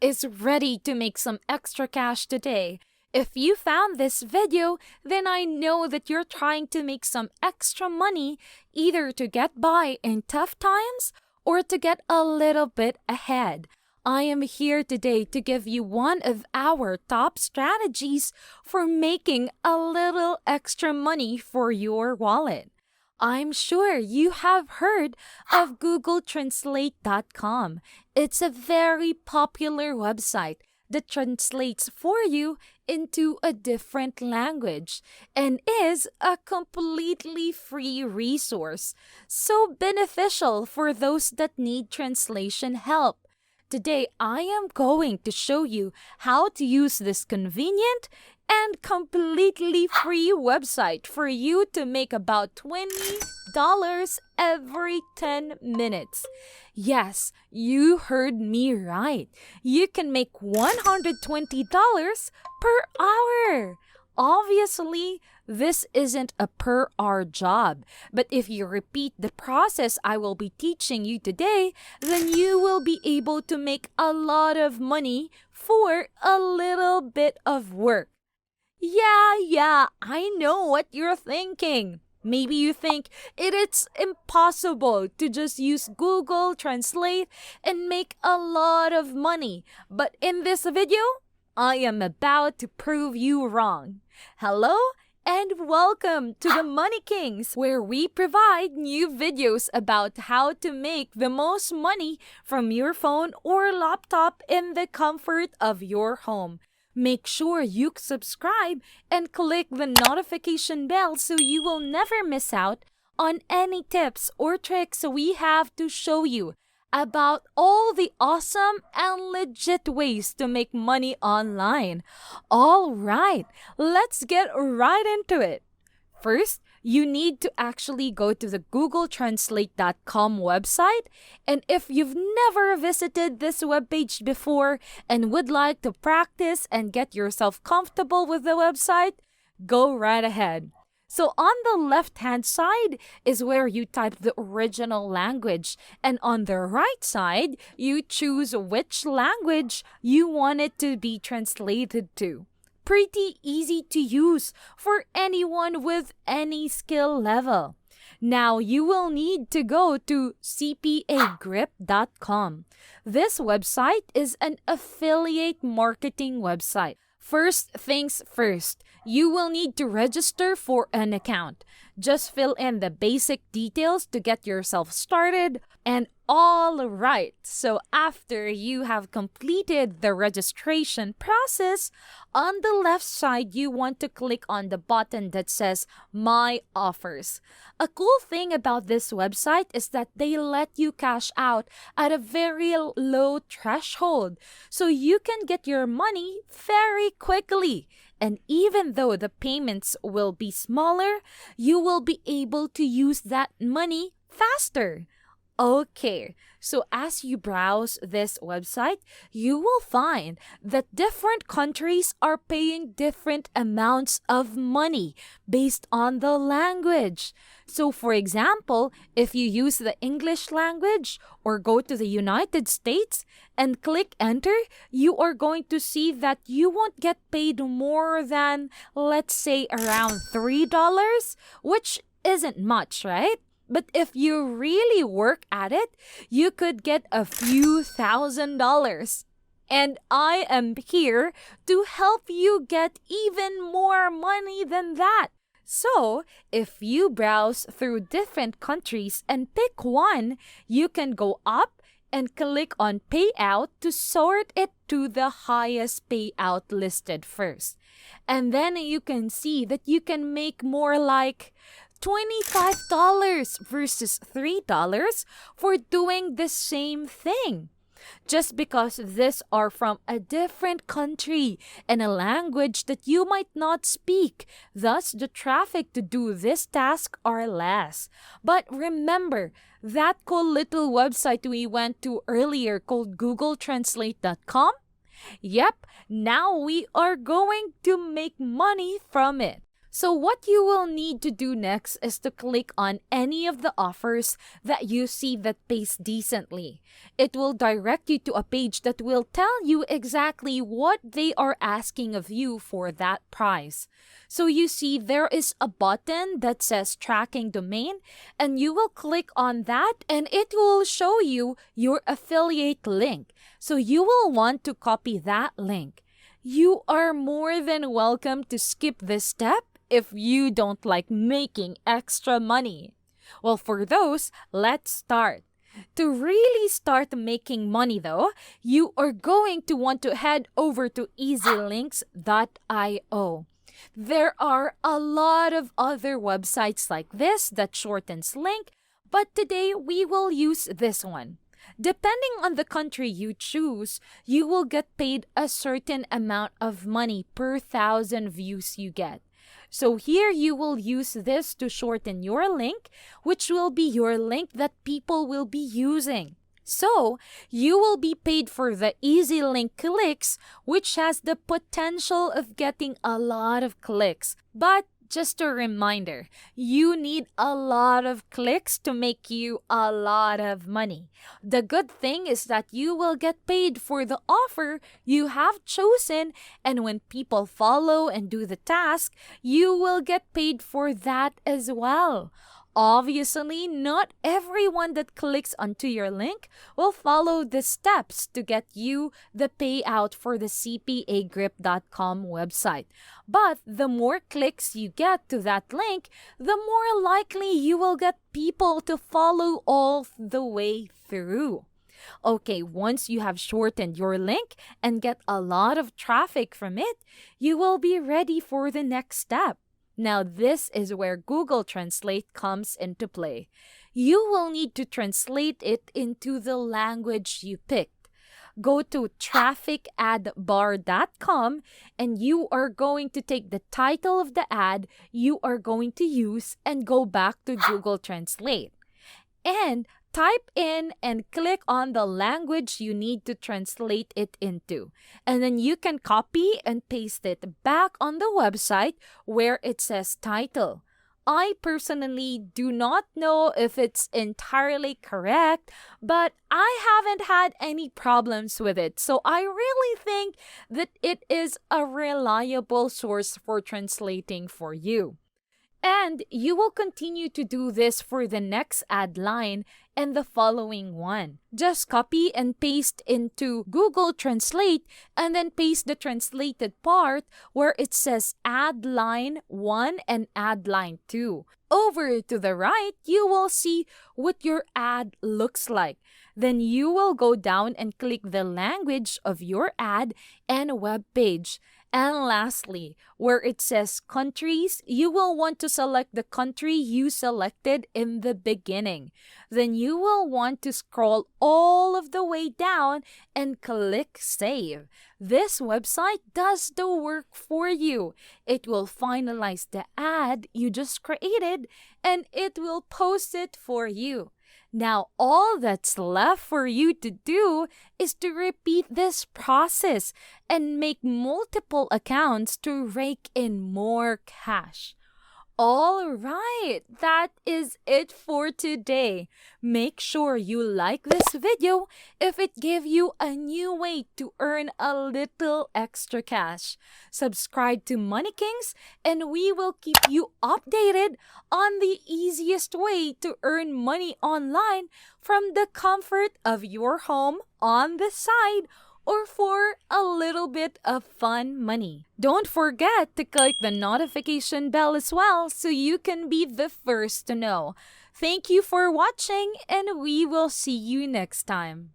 is ready to make some extra cash today. If you found this video, then I know that you're trying to make some extra money either to get by in tough times or to get a little bit ahead. I am here today to give you one of our top strategies for making a little extra money for your wallet. I'm sure you have heard of GoogleTranslate.com. It's a very popular website that translates for you into a different language and is a completely free resource, so beneficial for those that need translation help. Today, I am going to show you how to use this convenient and completely free website for you to make about $20 every 10 minutes. Yes, you heard me right. You can make $120 per hour. Obviously, this isn't a per hour job, but if you repeat the process I will be teaching you today, then you will be able to make a lot of money for a little bit of work. Yeah, I know what you're thinking. Maybe you think it's impossible to just use Google Translate and make a lot of money. But in this video, I am about to prove you wrong. Hello and welcome to the Money Kings, where we provide new videos about how to make the most money from your phone or laptop in the comfort of your home. Make sure you subscribe and click the notification bell so you will never miss out on any tips or tricks we have to show you about all the awesome and legit ways to make money online. All right, let's get right into it. First, you need to actually go to the GoogleTranslate.com website. And if you've never visited this webpage before and would like to practice and get yourself comfortable with the website, go right ahead. So on the left-hand side is where you type the original language. And on the right side, you choose which language you want it to be translated to. Pretty easy to use for anyone with any skill level. Now you will need to go to cpagrip.com. This website is an affiliate marketing website. First things first, you will need to register for an account. Just fill in the basic details to get yourself started. And all right, so after you have completed the registration process, on the left side, you want to click on the button that says My Offers. A cool thing about this website is that they let you cash out at a very low threshold, so you can get your money very quickly. And even though the payments will be smaller, you will be able to use that money faster. Okay, so as you browse this website, you will find that different countries are paying different amounts of money based on the language. So for example, if you use the English language or go to the United States and click enter, you are going to see that you won't get paid more than, let's say, around $3, which isn't much, right? But if you really work at it, you could get a few $1,000s. And I am here to help you get even more money than that. So, if you browse through different countries and pick one, you can go up and click on payout to sort it to the highest payout listed first. And then you can see that you can make more like $25 versus $3 for doing the same thing. Just because these are from a different country and a language that you might not speak, thus the traffic to do this task are less. But remember, that cool little website we went to earlier called GoogleTranslate.com? Yep, now we are going to make money from it. So what you will need to do next is to click on any of the offers that you see that pays decently. It will direct you to a page that will tell you exactly what they are asking of you for that price. So you see there is a button that says tracking domain, and you will click on that and it will show you your affiliate link. So you will want to copy that link. You are more than welcome to skip this step if you don't like making extra money. Well, for those, let's start. To really start making money though, you are going to want to head over to easylinks.io. There are a lot of other websites like this that shortens link, but today we will use this one. Depending on the country you choose, you will get paid a certain amount of money per 1,000 views you get. So here you will use this to shorten your link, which will be your link that people will be using. So you will be paid for the easy link clicks, which has the potential of getting a lot of clicks. But just a reminder, you need a lot of clicks to make you a lot of money. The good thing is that you will get paid for the offer you have chosen, and when people follow and do the task, you will get paid for that as well. Obviously, not everyone that clicks onto your link will follow the steps to get you the payout for the CPAgrip.com website. But the more clicks you get to that link, the more likely you will get people to follow all the way through. Okay, once you have shortened your link and get a lot of traffic from it, you will be ready for the next step. Now, this is where Google Translate comes into play. You will need to translate it into the language you picked. Go to trafficadbar.com and you are going to take the title of the ad you are going to use and go back to Google Translate. And type in and click on the language you need to translate it into. And then you can copy and paste it back on the website where it says title. I personally do not know if it's entirely correct, but I haven't had any problems with it. So I really think that it is a reliable source for translating for you. And you will continue to do this for the next ad line and the following one. Just copy and paste into Google Translate and then paste the translated part where it says ad line 1 and ad line 2. Over to the right, you will see what your ad looks like. Then you will go down and click the language of your ad and web page. And lastly, where it says countries, you will want to select the country you selected in the beginning. Then you will want to scroll all of the way down and click save. This website does the work for you. It will finalize the ad you just created and it will post it for you. Now, all that's left for you to do is to repeat this process and make multiple accounts to rake in more cash. All right, that is it for today. Make sure you like this video if it gave you a new way to earn a little extra cash. Subscribe to Money Kings and we will keep you updated on the easiest way to earn money online from the comfort of your home on the side or for a little bit of fun money. Don't forget to click the notification bell as well so you can be the first to know. Thank you for watching and we will see you next time.